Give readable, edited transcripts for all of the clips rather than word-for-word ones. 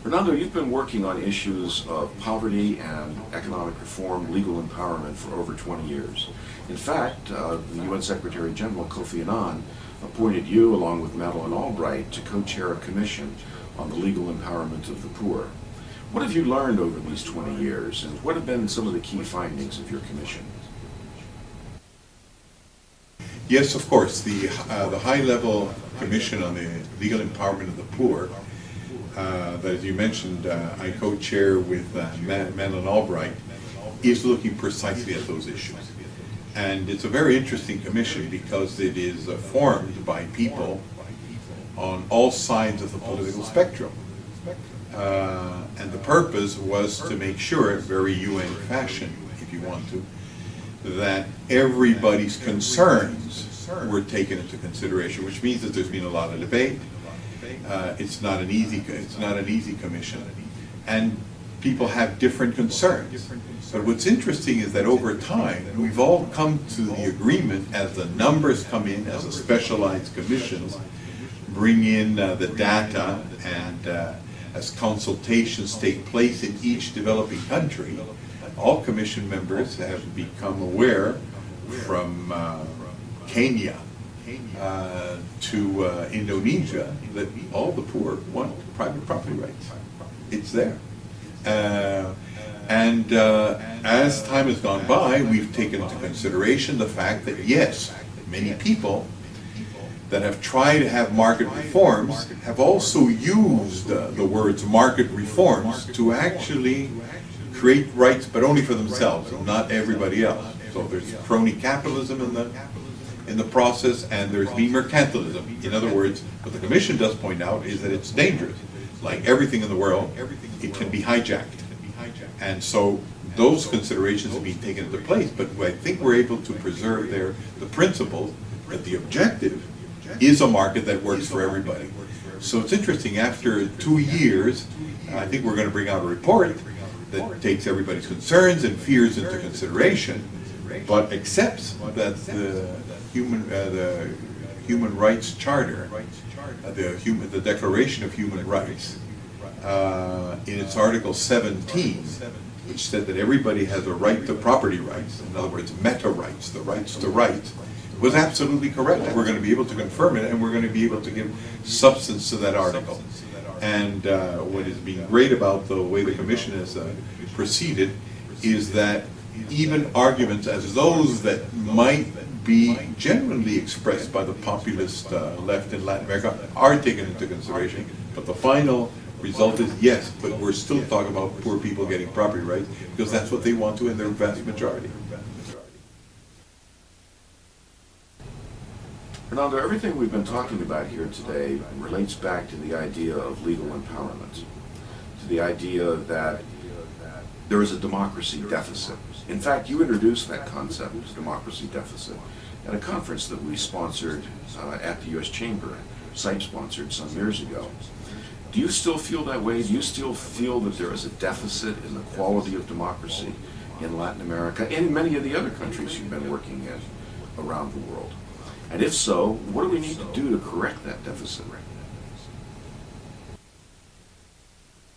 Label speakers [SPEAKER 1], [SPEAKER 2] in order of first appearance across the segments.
[SPEAKER 1] Hernando, you've been working on issues of poverty and economic reform, legal empowerment for over 20 years. In fact, the UN Secretary General Kofi Annan appointed you, along with Madeleine Albright, to co-chair a commission on the legal empowerment of the poor. What have you learned over these 20 years, and what have been some of the key findings of your commission?
[SPEAKER 2] Yes, of course. The high-level commission on the legal empowerment of the poor, that, as you mentioned, I co-chair with Madeleine Albright, is looking precisely at those issues. And it's a very interesting commission because it is formed by people on all sides of the political spectrum. And the purpose was to make sure, very UN fashion, if you want to, that everybody's concerns were taken into consideration, which means that there's been a lot of debate. It's not an easy commission, and people have different concerns. But what's interesting is that over time we've all come to the agreement, as the numbers come in, as the specialized commissions bring in the data, and as consultations take place in each developing country, all commission members have become aware, from Kenya to Indonesia, that all the poor want private property rights. It's there. And as time has gone by, we've taken into consideration the fact that, yes, many people that have tried to have market reforms have also used the words market reforms to actually create rights, but only for themselves and not everybody else. So there's crony capitalism in the process, and there's been mercantilism. In other words, what the Commission does point out is that it's dangerous. Like everything in the world, it can be hijacked. And so those considerations have been taken into place, but I think we're able to preserve the principle that the objective is a market that works for everybody. So it's interesting, after 2 years, I think we're going to bring out a report that takes everybody's concerns and fears into consideration, but accepts that the Human Rights Charter, the Declaration of Human Rights, in its Article 17, which said that everybody has a right to property rights, in other words, meta rights, the rights to rights, was absolutely correct. We're going to be able to confirm it, and we're going to be able to give substance to that article. And what has been great about the way the Commission has proceeded is that even arguments as those that might be genuinely expressed by the populist left in Latin America are taken into consideration. But the final result is yes, but we're still talking about poor people getting property rights, because that's what they want to in their vast majority.
[SPEAKER 1] Hernando, everything we've been talking about here today relates back to the idea of legal empowerment, to the idea that there is a democracy deficit. In fact, you introduced that concept, democracy deficit, at a conference that we sponsored at the U.S. Chamber, site-sponsored some years ago. Do you still feel that way? Do you still feel that there is a deficit in the quality of democracy in Latin America and in many of the other countries you've been working in around the world? And if so, what do we need to do to correct that deficit?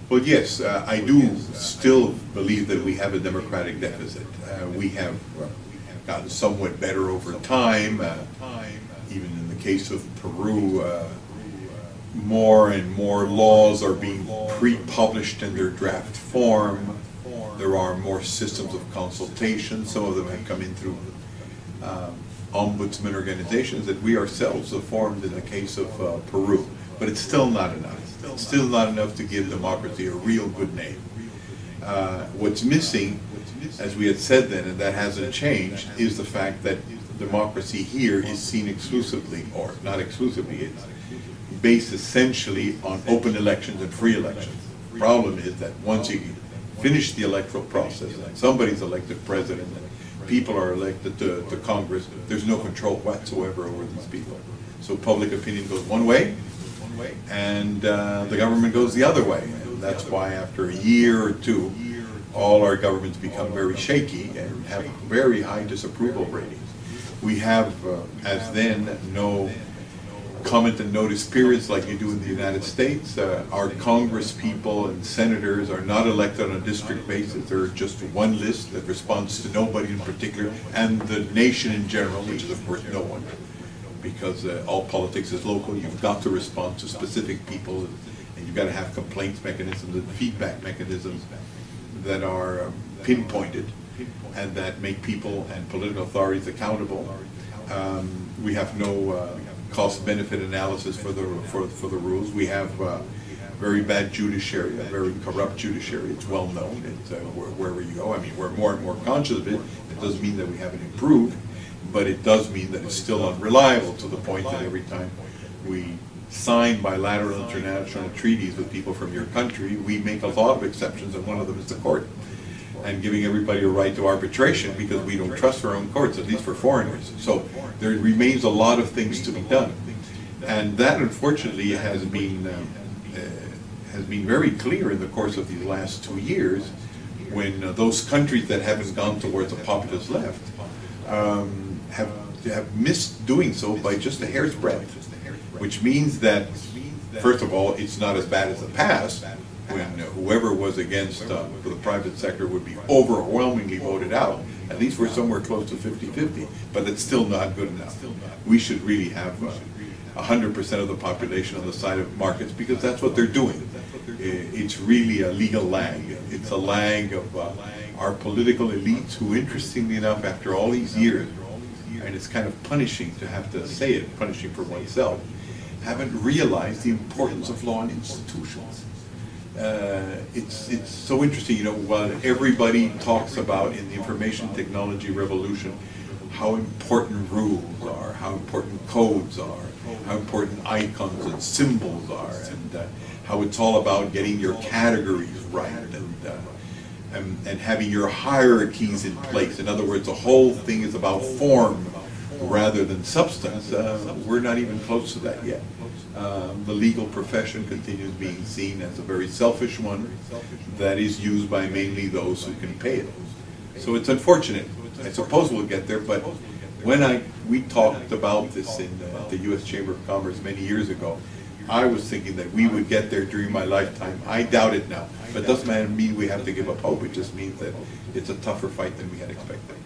[SPEAKER 2] Well, yes, I do still believe that we have a democratic deficit. We have gotten somewhat better over time. Even in the case of Peru, more and more laws are being pre-published in their draft form. There are more systems of consultation. Some of them have come in through ombudsman organizations that we ourselves have formed in the case of Peru. But it's still not enough. It's still not enough to give democracy a real good name. What's missing, as we had said then, and that hasn't changed, is the fact that democracy here is seen exclusively, or not exclusively, it's based essentially on open elections and free elections. The problem is that once you finish the electoral process, and somebody's elected president, people are elected to Congress, there's no control whatsoever over these people. So public opinion goes one way, and the government goes the other way. And that's why after a year or two, all our governments become very shaky and have very high disapproval ratings. We have, as then, no comment and notice periods like you do in the United States. Our Congress people and senators are not elected on a district basis. They're just one list that responds to nobody in particular, and the nation in general, which is of course no one, because all politics is local. You've got to respond to specific people, and you've got to have complaints mechanisms and feedback mechanisms that are pinpointed and that make people and political authorities accountable. We have no cost-benefit analysis for the rules. We have very bad judiciary, a very corrupt judiciary. It's well known. It's wherever you go. I mean, we're more and more conscious of it. It doesn't mean that we haven't improved, but it does mean that it's still unreliable, to the point that every time we sign bilateral international treaties with people from your country, we make a lot of exceptions, and one of them is the court, and giving everybody a right to arbitration because we don't trust our own courts, at least for foreigners. So there remains a lot of things to be done, and that unfortunately has been very clear in the course of these last 2 years, when those countries that haven't gone towards a populist left have missed doing so by just a hair's breadth, which means that, first of all, it's not as bad as the past, when whoever was against for the private sector would be overwhelmingly voted out. At least we're somewhere close to 50-50, but it's still not good enough. We should really have 100% of the population on the side of markets, because that's what they're doing. It's really a legal lag. It's a lag of our political elites who, interestingly enough, after all these years, and it's kind of punishing to have to say it, punishing for oneself, haven't realized the importance of law and institutions. It's so interesting, you know, while everybody talks about in the information technology revolution how important rules are, how important codes are, how important icons and symbols are, and how it's all about getting your categories right, and having your hierarchies in place. In other words, the whole thing is about form rather than substance. We're not even close to that yet. The legal profession continues being seen as a very selfish one that is used by mainly those who can pay it. So it's unfortunate. I suppose we'll get there, but when we talked about this in the U.S. Chamber of Commerce many years ago, I was thinking that we would get there during my lifetime. I doubt it now, but it doesn't mean we have to give up hope. It just means that it's a tougher fight than we had expected.